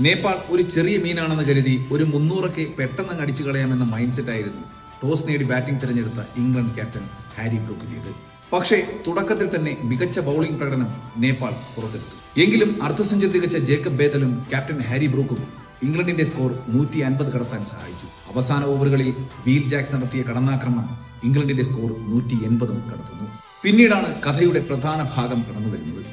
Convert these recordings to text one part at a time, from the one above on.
നേപ്പാൾ ഒരു ചെറിയ മീനാണെന്ന് കരുതി ഒരു 300 പെട്ടെന്ന് അടിച്ചു കളയാമെന്ന മൈൻഡ് സെറ്റ് ആയിരുന്നു ടോസ് നേടി ബാറ്റിംഗ് തിരഞ്ഞെടുത്ത ഇംഗ്ലണ്ട് ക്യാപ്റ്റൻ ഹാരി ബ്രൂക്കിന്റേത്. പക്ഷേ തുടക്കത്തിൽ തന്നെ മികച്ച ബൗളിംഗ് പ്രകടനം നേപ്പാൾ പുറത്തെടുത്തു. എങ്കിലും അർദ്ധ സെഞ്ചുറി തികച്ച ജേക്കബ് ബേതലും ക്യാപ്റ്റൻ ഹാരി ബ്രൂക്കും ഇംഗ്ലണ്ടിന്റെ സ്കോർ 150 കടത്താൻ സഹായിച്ചു. അവസാന ഓവറുകളിൽ വീൽ ജാക്സ് നടത്തിയ കടന്നാക്രമണം ഇംഗ്ലണ്ടിന്റെ സ്കോർ 180 കടത്തുന്നു. പിന്നീടാണ് കഥയുടെ പ്രധാന ഭാഗം കടന്നു വരുന്നത്.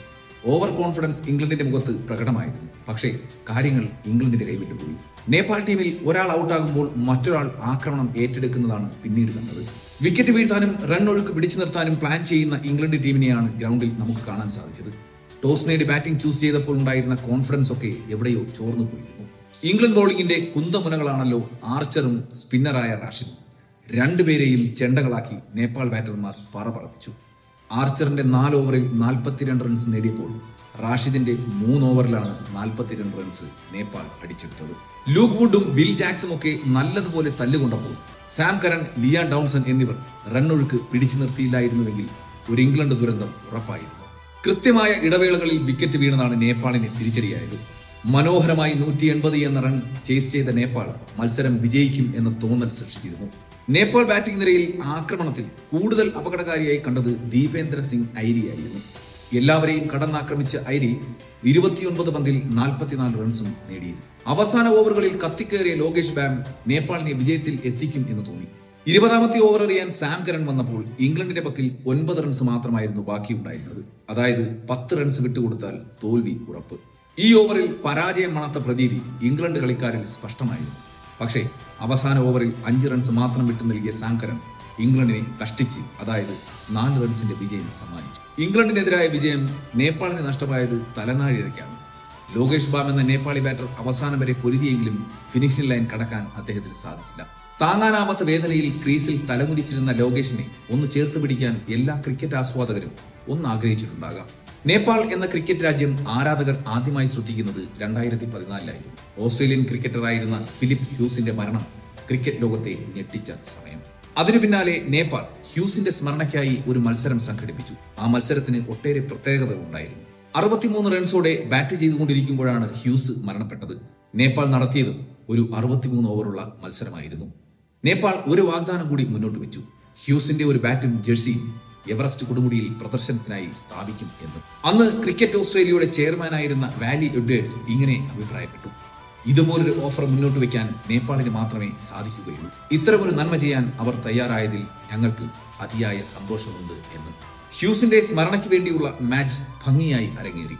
ഓവർ കോൺഫിഡൻസ് ഇംഗ്ലണ്ടിന്റെ മുഖത്ത് പ്രകടമായിരുന്നു. പക്ഷേ കാര്യങ്ങൾ ഇംഗ്ലണ്ടിന്റെ കൈവിട്ടുപോയി. നേപ്പാൾ ടീമിൽ ഒരാൾ ഔട്ടാകുമ്പോൾ മറ്റൊരാൾ ആക്രമണം ഏറ്റെടുക്കുന്നതാണ് പിന്നീട് കണ്ടത്. വിക്കറ്റ് വീഴ്ത്താനും റൺ ഒഴുക്ക് പിടിച്ചു നിർത്താനും പ്ലാൻ ചെയ്യുന്ന ഇംഗ്ലണ്ട് ടീമിനെയാണ് ഗ്രൗണ്ടിൽ നമുക്ക് കാണാൻ സാധിച്ചത്. ടോസ് നേടി ബാറ്റിംഗ് ചൂസ് ചെയ്തപ്പോൾ ഉണ്ടായിരുന്ന കോൺഫിഡൻസ് ഒക്കെ എവിടെയോ ചോർന്നു പോയിരുന്നു. ഇംഗ്ലണ്ട് ബൗളിംഗിന്റെ കുന്തമുനകളാണല്ലോ ആർച്ചറും സ്പിന്നറായ റാഷിദും. രണ്ടുപേരെയും ചെണ്ടകളാക്കി നേപ്പാൾ ബാറ്റർമാർ പറപ്പിച്ചു. ആർച്ചറിന്റെ 4 ഓവറിൽ 42 റൺസ് നേടിയപ്പോൾ റാഷിദിന്റെ 3 ഓവറിലാണ് 42 റൺസ് നേപ്പാൾ അടിച്ചെടുത്തത്. ലൂക്ക് വുഡും വിൽ ജാക്സും ഒക്കെ നല്ലതുപോലെ തല്ലുകൊണ്ടപ്പോൾ സാം കരൺ, ലിയാൻ ഡൗൺസൺ എന്നിവർ റണ്ണൊഴുക്ക് പിടിച്ചു നിർത്തിയില്ലായിരുന്നുവെങ്കിൽ ഒരു ഇംഗ്ലണ്ട് ദുരന്തം ഉറപ്പായിരുന്നു. കൃത്യമായ ഇടവേളകളിൽ വിക്കറ്റ് വീണതാണ് നേപ്പാളിന് തിരിച്ചടിയായത്. മനോഹരമായി 180 എന്ന റൺ ചേസ് ചെയ്ത നേപ്പാൾ മത്സരം വിജയിക്കും എന്ന തോന്നൽ സൃഷ്ടിച്ചിരുന്നു. നേപ്പാൾ ബാറ്റിംഗ് നിരയിൽ ആക്രമണത്തിൽ കൂടുതൽ അപകടകാരിയായി കണ്ടത് ദീപേന്ദ്ര സിംഗ് ഐരിയായിരുന്നു. എല്ലാവരെയും കടന്നാക്രമിച്ച ഐരി 29 പന്തിൽ 44 റൺസും നേടിയിരുന്നു. അവസാന ഓവറുകളിൽ കത്തിക്കേറിയ ലോകേഷ് ബാം നേപ്പാളിനെ വിജയത്തിൽ എത്തിക്കും എന്ന് തോന്നി. 20ാമത്തെ ഓവർ എറിയാൻ സാം കരൺ വന്നപ്പോൾ ഇംഗ്ലണ്ടിന്റെ പക്കൽ 9 റൺസ് മാത്രമായിരുന്നു ബാക്കിയുണ്ടായിരുന്നത്. അതായത് 10 റൺസ് വിട്ടുകൊടുത്താൽ തോൽവി ഉറപ്പ്. ഈ ഓവറിൽ പരാജയം മണത്ത പ്രതീതി ഇംഗ്ലണ്ട് കളിക്കാരിൽ സ്പഷ്ടമായിരുന്നു. പക്ഷേ അവസാന ഓവറിൽ 5 റൺസ് മാത്രം വിട്ടു നൽകിയ സാം കരൺ ഇംഗ്ലണ്ടിനെ കഷ്ടിച്ച്, അതായത് 4 റൺസിന്റെ വിജയം സമ്മാനിച്ചു. ഇംഗ്ലണ്ടിനെതിരായ വിജയം നേപ്പാളിന് നഷ്ടമായത് തലനാഴിഴയ്ക്കാണ്. ലോകേഷ് ബാം എന്ന നേപ്പാളി ബാറ്റർ അവസാനം വരെ പൊരുതിയെങ്കിലും ഫിനിഷിംഗ് ലൈൻ കടക്കാൻ അദ്ദേഹത്തിന് സാധിച്ചില്ല. താങ്ങാനാവാത്ത വേദനയിൽ ക്രീസിൽ തലമുരിച്ചിരുന്ന ലോകേഷിനെ ഒന്ന് ചേർത്ത് പിടിക്കാൻ എല്ലാ ക്രിക്കറ്റ് ആസ്വാദകരും ഒന്ന് ആഗ്രഹിച്ചിട്ടുണ്ടാകാം. നേപ്പാൾ എന്ന ക്രിക്കറ്റ് രാജ്യം ആരാധകർ ആദ്യമായി ശ്രദ്ധിക്കുന്നത് 2014 ഓസ്ട്രേലിയൻ ക്രിക്കറ്ററായിരുന്ന ഫിലിപ്പ് ഹ്യൂസിന്റെ മരണം ക്രിക്കറ്റ് ലോകത്തെ ഞെട്ടിച്ച സമയം. അതിനു പിന്നാലെ നേപ്പാൾ ഹ്യൂസിന്റെ സ്മരണയ്ക്കായി ഒരു മത്സരം സംഘടിപ്പിച്ചു. ആ മത്സരത്തിന് ഒട്ടേറെ പ്രത്യേകതകൾ ഉണ്ടായിരുന്നു. 63 റൺസോടെ ബാറ്റ് ചെയ്തുകൊണ്ടിരിക്കുമ്പോഴാണ് ഹ്യൂസ് മരണപ്പെട്ടത്. നേപ്പാൾ നടത്തിയതും ഒരു 63 ഓവറുള്ള മത്സരമായിരുന്നു. നേപ്പാൾ ഒരു വാഗ്ദാനം കൂടി മുന്നോട്ട് വെച്ചു. ഹ്യൂസിന്റെ ഒരു ബാറ്റും ജേഴ്സിയും എവറസ്റ്റ് കൊടുമുടിയിൽ പ്രദർശനത്തിനായി സ്ഥാപിക്കും എന്ന്. അന്ന് ക്രിക്കറ്റ് ഓസ്ട്രേലിയയുടെ ചെയർമാനായിരുന്ന വാലി എഡ്വേർഡ്സ് ഇങ്ങനെ അഭിപ്രായപ്പെട്ടു: ഇതുപോലൊരു ഓഫർ മുന്നോട്ട് വെക്കാൻ നേപ്പാളിന് മാത്രമേ സാധിക്കുകയുള്ളൂ. ഇത്തരമൊരു നന്മ ചെയ്യാൻ അവർ തയ്യാറായതിൽ ഞങ്ങൾക്ക് അതിയായ സന്തോഷമുണ്ട് എന്ന്. ഹ്യൂസിന്റെ സ്മരണയ്ക്ക് വേണ്ടിയുള്ള മാച്ച് ഭംഗിയായി അരങ്ങേറി.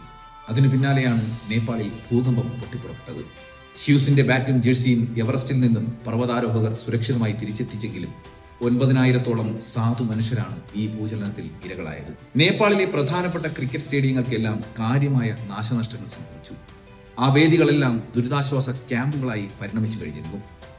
അതിനു പിന്നാലെയാണ് നേപ്പാളിൽ ഭൂകമ്പം പൊട്ടിപ്പുറപ്പെട്ടത്. ഹ്യൂസിന്റെ ബാറ്റും ജേഴ്സിയും എവറസ്റ്റിൽ നിന്നും പർവ്വതാരോഹകർ സുരക്ഷിതമായി തിരിച്ചെത്തിച്ചെങ്കിലും 9,000-ഓളം സാധു മനുഷ്യരാണ് ഈ ഭൂചലനത്തിൽ ഇരകളായത്. നേപ്പാളിലെ പ്രധാനപ്പെട്ട ക്രിക്കറ്റ് സ്റ്റേഡിയങ്ങൾക്കെല്ലാം കാര്യമായ നാശനഷ്ടങ്ങൾ സംഭവിച്ചു. ആ വേദികളെല്ലാം ദുരിതാശ്വാസ ക്യാമ്പുകളായി പരിണമിച്ചു കഴിഞ്ഞിരുന്നു.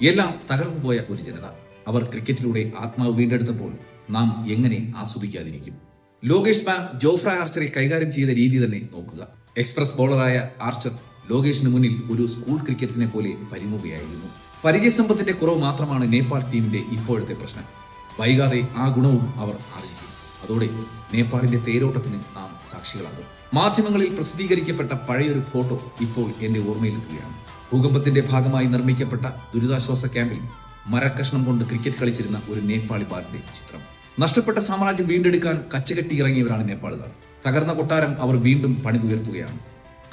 എല്ലാം തകർന്നുപോയ ഒരു ജനത. അവർ ക്രിക്കറ്റിലൂടെ ആത്മാവ് വീണ്ടെടുത്തപ്പോൾ നാം എങ്ങനെ ആസ്വദിക്കാതിരിക്കും? ലോകേഷ് ബാം ജോഫ്ര ആർച്ചറെ കൈകാര്യം ചെയ്ത രീതി തന്നെ നോക്കുക. എക്സ്പ്രസ് ബോളറായ ആർച്ചർ ലോകേഷിന് മുന്നിൽ ഒരു സ്കൂൾ ക്രിക്കറ്റിനെ പോലെ പരിമുകയായിരുന്നു. പരിചയസമ്പത്തിന്റെ കുറവ് മാത്രമാണ് നേപ്പാൾ ടീമിന്റെ ഇപ്പോഴത്തെ പ്രശ്നം. വൈകാതെ ആ ഗുണവും അവർ അറിയിക്കും. അതോടെ നേപ്പാളിന്റെ തേരോട്ടത്തിന് നാം സാക്ഷികളാകും. മാധ്യമങ്ങളിൽ പ്രസിദ്ധീകരിക്കപ്പെട്ട പഴയൊരു ഫോട്ടോ ഇപ്പോൾ എന്റെ ഓർമ്മയിലെത്തുകയാണ്. ഭൂകമ്പത്തിന്റെ ഭാഗമായി നിർമ്മിക്കപ്പെട്ട ദുരിതാശ്വാസ ക്യാമ്പിൽ മരക്കഷ്ണം കൊണ്ട് ക്രിക്കറ്റ് കളിച്ചിരുന്ന ഒരു നേപ്പാളി ബാലന്റെ ചിത്രം. നഷ്ടപ്പെട്ട സാമ്രാജ്യം വീണ്ടെടുക്കാൻ കച്ചകെട്ടി ഇറങ്ങിയവരാണ് നേപ്പാളുകാർ. തകർന്ന കൊട്ടാരം അവർ വീണ്ടും പണിതുയർത്തുകയാണ്.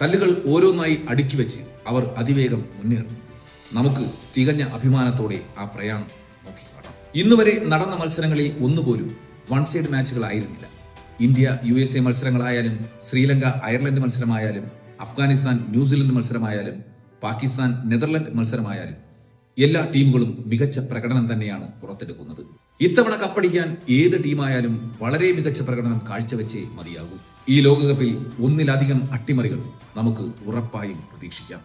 കല്ലുകൾ ഓരോന്നായി അടുക്കി വെച്ച് അവർ അതിവേഗം മുന്നേറും. നമുക്ക് തികഞ്ഞ അഭിമാനത്തോടെ ആ പ്രയാണം നോക്കിക്കാണാം. ഇന്നുവരെ നടന്ന മത്സരങ്ങളിൽ ഒന്നുപോലും വൺ സൈഡ് മാച്ചുകളായിരുന്നില്ല. ഇന്ത്യ USA മത്സരങ്ങളായാലും, ശ്രീലങ്ക അയർലൻഡ് മത്സരമായാലും, അഫ്ഗാനിസ്ഥാൻ ന്യൂസിലൻഡ് മത്സരമായാലും, പാകിസ്ഥാൻ നെതർലൻഡ് മത്സരമായാലും എല്ലാ ടീമുകളും മികച്ച പ്രകടനം തന്നെയാണ് പുറത്തെടുക്കുന്നത്. ഇത്തവണ കപ്പടിക്കാൻ ഏത് ടീമായാലും വളരെ മികച്ച പ്രകടനം കാഴ്ചവെച്ചേ മതിയാകൂ. ഈ ലോകകപ്പിൽ ഒന്നിലധികം അട്ടിമറികൾ നമുക്ക് ഉറപ്പായും പ്രതീക്ഷിക്കാം.